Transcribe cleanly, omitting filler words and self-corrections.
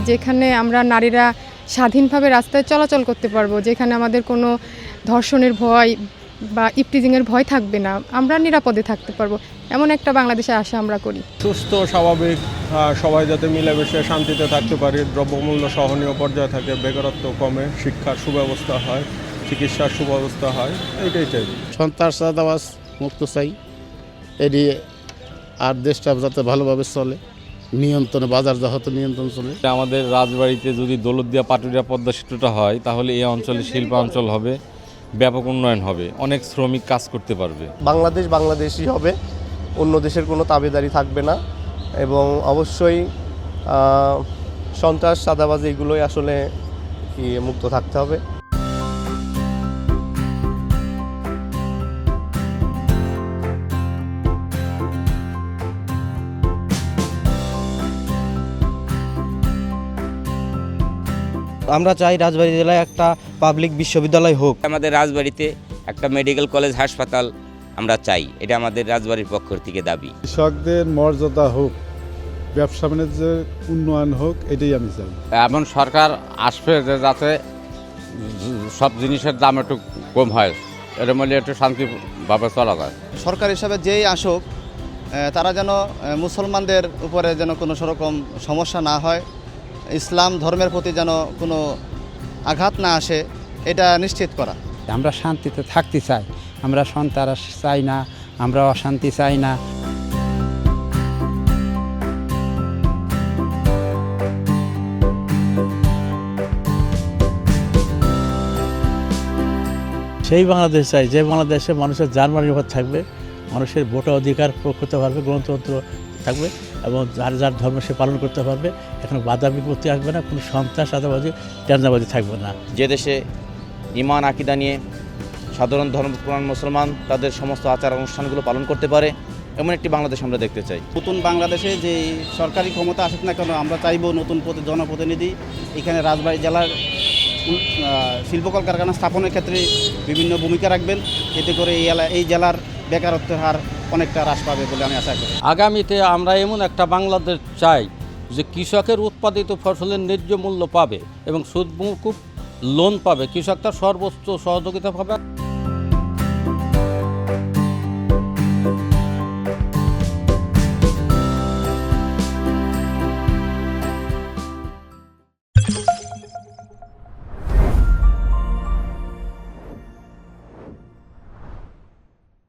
যেখানে আমরা নারীরা স্বাধীনভাবে রাস্তায় চলাচল করতে পারবো, যেখানে আমাদের কোনো ধর্ষণের ভয় বা ইপটিজিংয়ের ভয় থাকবে না, আমরা নিরাপদে থাকতে পারবো, এমন একটা বাংলাদেশে আশা আমরা করি। সুস্থ স্বাভাবিক সবাই যাতে মিলেমিশে শান্তিতে থাকতে পারি, দ্রব্যমূল্য সহনীয় পর্যায়ে থাকে, বেকারত্ব কমে, শিক্ষার সুব্যবস্থা হয়, চিকিৎসার সুব্যবস্থা হয়, এইটাই চাই। সন্ত্রাসবাদ মুক্ত চাই, এটি আর দেশটা যাতে ভালোভাবে চলে, নিয়ন্ত্রণে বাজার যাতে নিয়ন্ত্রণ চলে। আমাদের রাজবাড়িতে যদি দৌলতদিয়া পাটুরিয়া পদ্মা সেতুটা হয় তাহলে এই অঞ্চলে শিল্পাঞ্চল হবে, ব্যাপক উন্নয়ন হবে, অনেক শ্রমিক কাজ করতে পারবে। বাংলাদেশ বাংলাদেশই হবে, অন্য দেশের কোনো তাবেদারি থাকবে না এবং অবশ্যই সন্ত্রাস চাঁদাবাজি এগুলোই আসলে মুক্ত থাকতে হবে। আমরা চাই রাজবাড়ী জেলায় একটা পাবলিক বিশ্ববিদ্যালয় হোক। আমাদের রাজবাড়িতে একটা মেডিকেল কলেজ হাসপাতাল আমরা চাই, এটা আমাদের রাজবাড়ির পক্ষ থেকে দাবি। কৃষকদের মর্যাদা হোক, ব্যবসা বাণিজ্যের উন্নয়ন হোক, এটাই আমি চাই। এমন সরকার আসবে যে যাতে সব জিনিসের দাম একটু কম হয়, এর মধ্যে একটু শান্তিভাবে চলা যায়। সরকার হিসাবে যেই আসুক তারা যেন মুসলমানদের উপরে যেন কোনো সেরকম সমস্যা না হয়, ইসলাম ধর্মের প্রতি যেন কোনো আঘাত না আসে, এটা নিশ্চিত করা। আমরা শান্তিতে থাকতে চাই, আমরা সন্ত্রাস চাই না, আমরা অশান্তি চাই না। সেই বাংলাদেশ চাই যে বাংলাদেশে মানুষের জানমাল নিরাপদ থাকবে, মানুষের ভোটার অধিকার প্রয়োগ করতে পারবে, গণতন্ত্র থাকবে এবং যার যার ধর্ম সে পালন করতে পারবে। এখানে বাধা বিপত্তি আসবে না, কোনো সন্ত্রাস চাঁদাবাজি টেন্ডারবাজি থাকবে না। যে দেশে ঈমান আকিদা নিয়ে সাধারণ ধর্মপ্রাণ মুসলমান তাদের সমস্ত আচার অনুষ্ঠানগুলো পালন করতে পারে, এমন একটি বাংলাদেশ আমরা দেখতে চাই। নতুন বাংলাদেশে যে সরকারি ক্ষমতা আসুক না কেন, আমরা চাইব নতুন জনপ্রতিনিধি এখানে রাজবাড়ী জেলার শিল্পকল কারখানা স্থাপনের ক্ষেত্রে বিভিন্ন ভূমিকা রাখবেন, এতে করে এই জেলার বেকারত্বের হার অনেকটা হ্রাস পাবে বলে আমি আশা করি। আগামীতে আমরা এমন একটা বাংলাদেশ চাই যে কৃষকের উৎপাদিত ফসলের ন্যায্য মূল্য পাবে এবং সুদমুকুব লোন পাবে, কৃষক তার সর্বোচ্চ সহযোগিতা পাবে।